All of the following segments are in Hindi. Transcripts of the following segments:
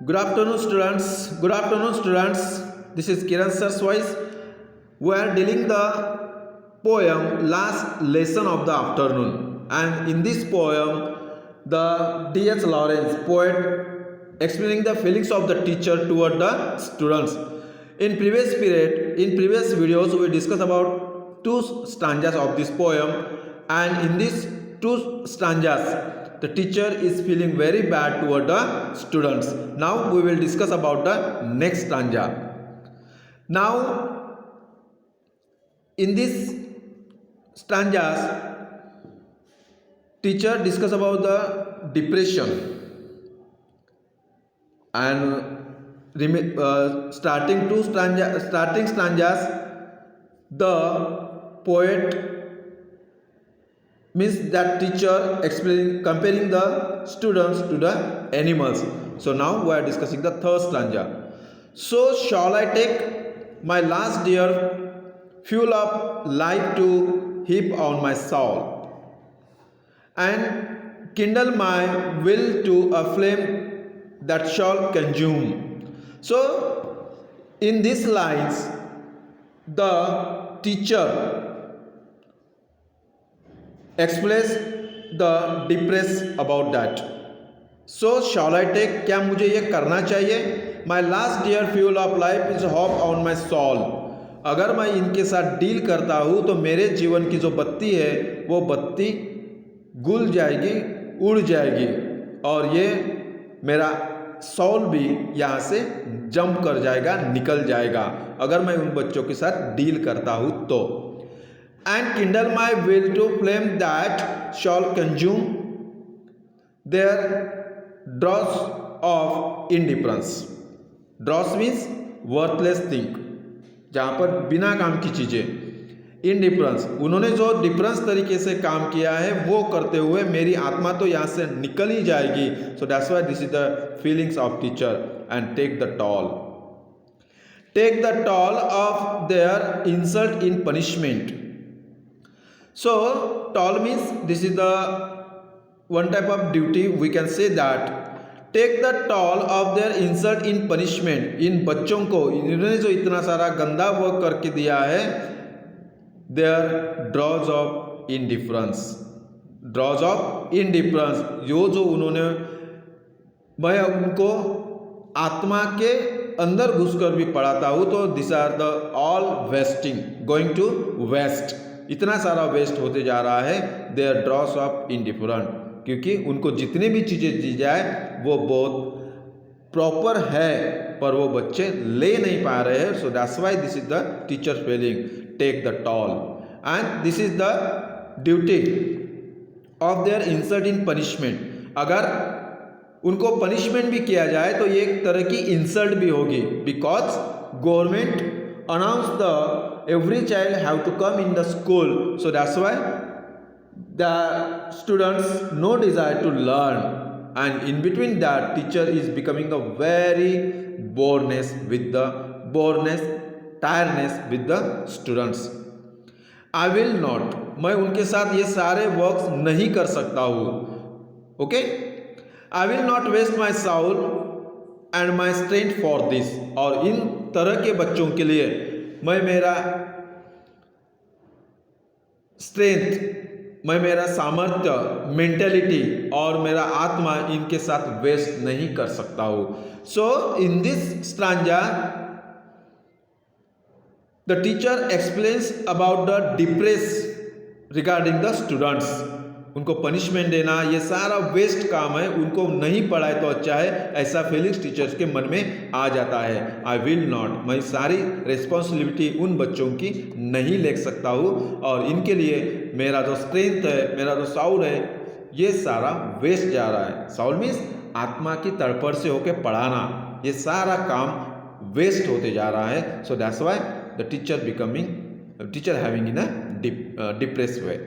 Good afternoon, students. Good afternoon, students. This is Kiran Sir's voice. We are dealing the poem Last Lesson of the Afternoon. And in this poem, the D.H. Lawrence, poet, explaining the feelings of the teacher toward the students. In previous videos, we discussed about two stanzas of this poem, and in these two stanzas, the teacher is feeling very bad toward the students. Now we will discuss about the next stanza. Now in this stanzas, teacher discuss about the depression, and starting stanzas, the poet means that teacher explaining comparing the students to the animals. So now we are discussing the third stanza. So shall I take my last dear fuel of life to heap on my soul, and kindle my will to a flame that shall consume. So in these lines, the teacher express the depress about that. So shall I take, क्या मुझे ये करना चाहिए? My last dear fuel of life is hope on my soul. अगर मैं इनके साथ डील करता हूँ तो मेरे जीवन की जो बत्ती है वो बत्ती गुल जाएगी, उड़ जाएगी, और ये मेरा सोल भी यहाँ से जंप कर जाएगा, निकल जाएगा, अगर मैं उन बच्चों के साथ डील करता हूँ तो. And kindle my will to flame that shall consume their dross of indifference. Dross means worthless thing, जहाँ पर बिना काम की चीज़ें. इंडिफरेंस, उन्होंने जो डिफरेंस तरीके से काम किया है वो करते हुए मेरी आत्मा तो यहाँ से निकल ही जाएगी. So that's why this is the feelings of teacher. And take the toll of their insult in punishment. So toll means this is the one type of duty. We can say that take the toll of their insult in punishment. इन बच्चों को इन्होंने जो इतना सारा गंदा वर्क करके दिया है, their draws of indifference, जो उन्होंने, मैं उनको आत्मा के अंदर घुसकर भी पढ़ाता हूँ तो this are the all wasting, going to waste. इतना सारा वेस्ट होते जा रहा है. देयर ड्रॉस ऑफ इंडिफरेंट, क्योंकि उनको जितने भी चीज़ें दी जाए वो बहुत प्रॉपर है पर वो बच्चे ले नहीं पा रहे हैं. So that's why this is the teacher feeling. Take the toll, and this is the duty of their insult in punishment. अगर उनको पनिशमेंट भी किया जाए तो ये एक तरह की इंसल्ट भी होगी, because government announce the every child have to come in the school. So that's why the students no desire to learn, and in between that teacher is becoming a very tiredness with the students. I will not, मैं उनके साथ ये सारे वर्क्स नहीं कर सकता हूँ. Okay, I will not waste my soul and my strength for this. और इन तरह के बच्चों के लिए मैं मेरा स्ट्रेंथ, मैं मेरा सामर्थ्य, मेंटेलिटी और मेरा आत्मा इनके साथ वेस्ट नहीं कर सकता हूँ. So in this stanza the teacher explains about the depress regarding the students. उनको पनिशमेंट देना ये सारा वेस्ट काम है, उनको नहीं पढ़ाए तो अच्छा है, ऐसा फीलिंग्स टीचर्स के मन में आ जाता है. आई विल नॉट, मैं सारी रिस्पॉन्सिबिलिटी उन बच्चों की नहीं ले सकता हूँ, और इनके लिए मेरा जो स्ट्रेंथ है, मेरा जो साउल है, ये सारा वेस्ट जा रहा है. साउल मीन्स आत्मा की तड़पड़ से होकर पढ़ाना, ये सारा काम वेस्ट होते जा रहा है. So that's why the teacher having in a depress way.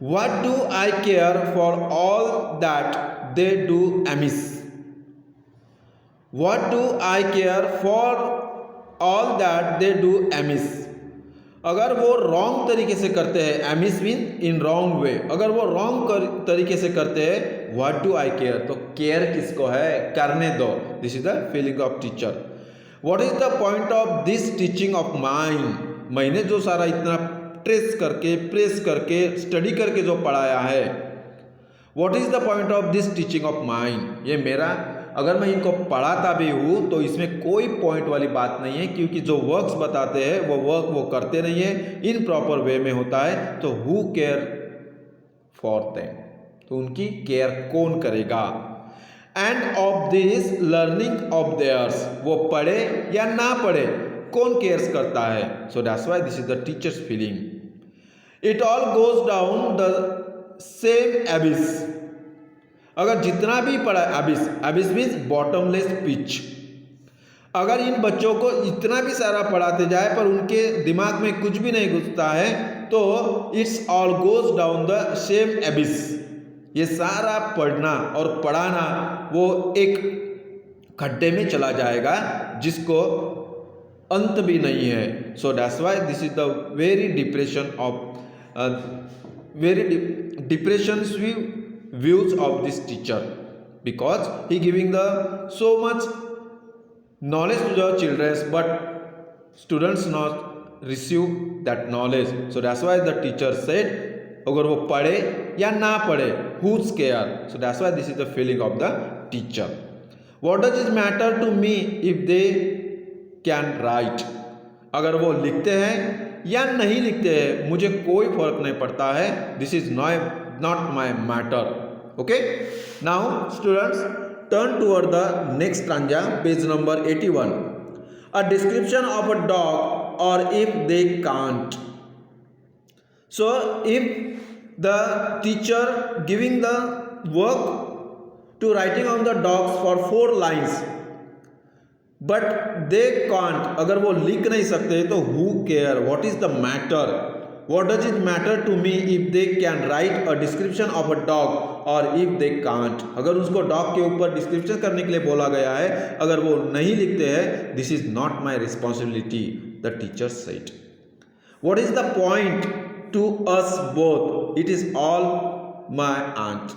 What do I care for all that they do amiss? What do I care for all that they do amiss? अगर वो रॉन्ग तरीके से करते हैं, amiss mean in wrong way, अगर वो रॉन्ग तरीके से करते हैं व्हाट डू आई केयर, तो केयर किसको है, करने दो। This is the feeling of teacher. What is the point of this teaching of mind, मैंने जो सारा इतना ट्रेस करके प्रेस करके स्टडी करके जो पढ़ाया है, what is the point of this teaching of mind, ये मेरा अगर मैं इनको पढ़ाता भी हूँ तो इसमें कोई पॉइंट वाली बात नहीं है, क्योंकि जो वर्क्स बताते हैं वो वर्क वो करते नहीं है, इन प्रॉपर वे में होता है। तो हु केयर फॉर देम, तो उनकी केयर कौन करेगा। And of this learning of theirs, वो पढ़े या ना पढ़े कौन केयर्स करता है। So that's why this is the teachers feeling. It all goes down the same abyss, अगर जितना भी पढ़ा, एबिस मीन्स बॉटमलेस पिच, अगर इन बच्चों को इतना भी सारा पढ़ाते जाए पर उनके दिमाग में कुछ भी नहीं घुसता है तो it's all goes down the same एबिस, ये सारा पढ़ना और पढ़ाना वो एक खड्डे में चला जाएगा जिसको अंत भी नहीं है। So that's why this is the very depression of depression views of this teacher, because he giving the so much knowledge to the children but students not receive that knowledge. So that's why the teacher said अगर वो पढ़े या ना पढ़े who's care. So that's why this is the feeling of the teacher. What does it matter to me if they can write, अगर वो लिखते हैं या नहीं लिखते हैं मुझे कोई फर्क नहीं पड़ता है, this is not my matter. Okay, now students turn toward the next stanza, page number 81. A description of a dog, or if they can't. So if the teacher giving the work to writing on the dogs for 4 lines but they can't, अगर वो लिख नहीं सकते तो who care, what is the matter, what does it matter to me if they can write a description of a dog or if they can't, अगर उसको डॉग के ऊपर डिस्क्रिप्शन करने के लिए बोला गया है अगर वो नहीं लिखते हैं, this is not my responsibility, the teacher said. What is the point to us both, it is all my aunt.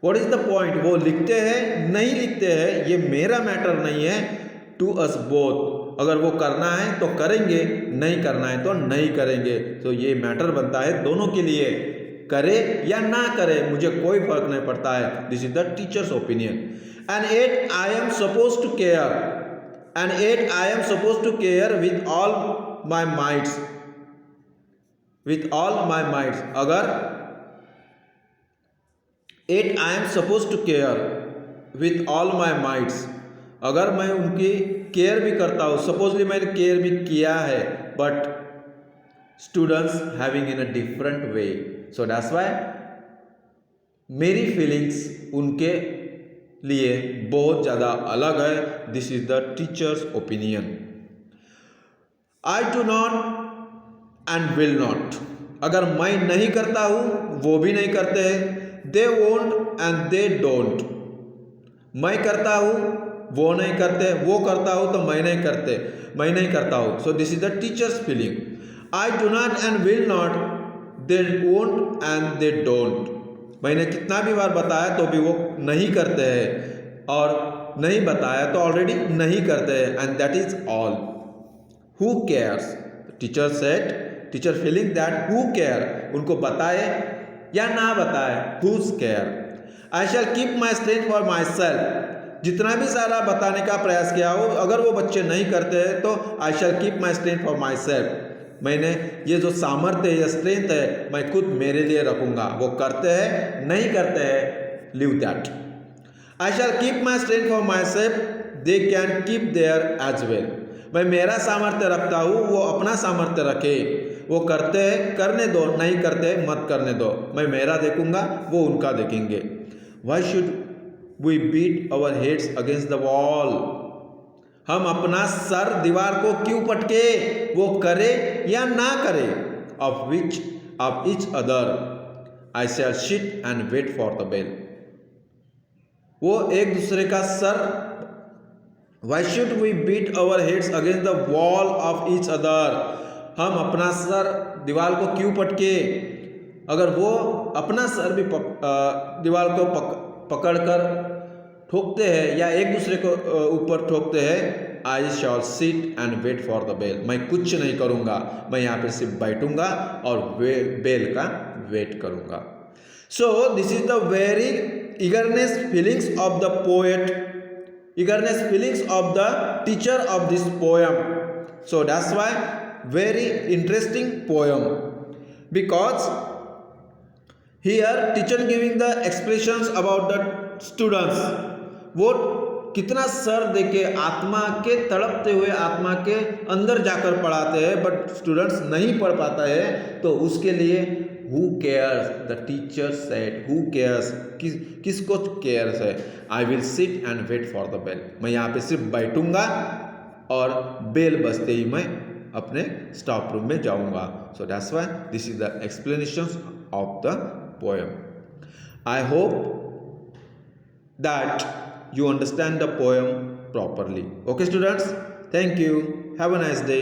What is the point, वो लिखते हैं नहीं लिखते हैं ये मेरा मैटर नहीं है, टू अस बोथ, अगर वो करना है तो करेंगे, नहीं करना है तो नहीं करेंगे। तो ये मैटर बनता है दोनों के लिए, करे या ना करे मुझे कोई फर्क नहीं पड़ता है, this is the teacher's opinion. And at I am suppose to care, and at I am suppose to care with all my mights, with all my mights, अगर at I am suppose to care with all my mights, अगर मैं उनकी केयर भी करता हूँ, सपोजली मैंने केयर भी किया है, but students having in a different way, so that's why मेरी फीलिंग्स उनके लिए बहुत ज़्यादा अलग है, this is the teacher's opinion. I do not and will not, अगर मैं नहीं करता हूँ वो भी नहीं करते हैं, they won't and they don't, मैं करता हूँ वो नहीं करते, वो करता हूँ तो मैं नहीं करता हूँ, so this is the teachers feeling. I do not and will not, they won't and they don't, मैंने कितना भी बार बताया तो भी वो नहीं करते हैं, और नहीं बताया तो ऑलरेडी नहीं करते हैं, and that is all. Who cares, teacher said, teacher feeling that who care, उनको बताए या ना बताए, whose care. I shall keep my strength for myself, जितना भी सारा बताने का प्रयास किया हो अगर वो बच्चे नहीं करते हैं तो I shall keep my strength for myself, मैंने ये जो सामर्थ्य है, ये स्ट्रेंथ है, मैं खुद मेरे लिए रखूंगा, वो करते हैं नहीं करते हैं, leave that. I shall keep my strength for myself, they can keep their as well, मैं मेरा सामर्थ्य रखता हूँ, वो अपना सामर्थ्य रखे, वो करते हैं करने दो, नहीं करते मत करने दो, मैं मेरा देखूंगा वो उनका देखेंगे। Why should we beat our heads against the wall, हम अपना सर दीवार को क्यों पटके, वो करे या ना करे, of which of each other I shall sit and wait for the bell, वो एक दूसरे का सर, why should we beat our heads against the wall of each other, हम अपना सर दीवार को क्यों पटके, अगर वो अपना सर भी दीवार को पकड़ कर ठोकते हैं या एक दूसरे को ऊपर ठोकते हैं, I shall sit and wait for the bell, मैं कुछ नहीं करूँगा, मैं यहाँ पे सिर्फ बैठूंगा और बेल का वेट करूँगा. So this is the very eagerness feelings of the poet, eagerness feelings of the teacher of this poem. So that's why very interesting poem, because here teacher giving the expressions about the students. वो कितना सर देके आत्मा के तड़पते हुए आत्मा के अंदर जाकर पढ़ाते हैं, बट स्टूडेंट्स नहीं पढ़ पाता है, तो उसके लिए who cares, the teacher said who cares, किसको केयर्स है. I will sit and wait for the bell, मैं यहाँ पे सिर्फ बैठूंगा और बेल बजते ही मैं अपने स्टॉप रूम में जाऊंगा. सो that's why this is the explanation of the poem. I hope that you understand the poem properly. Okay students, thank you, have a nice day.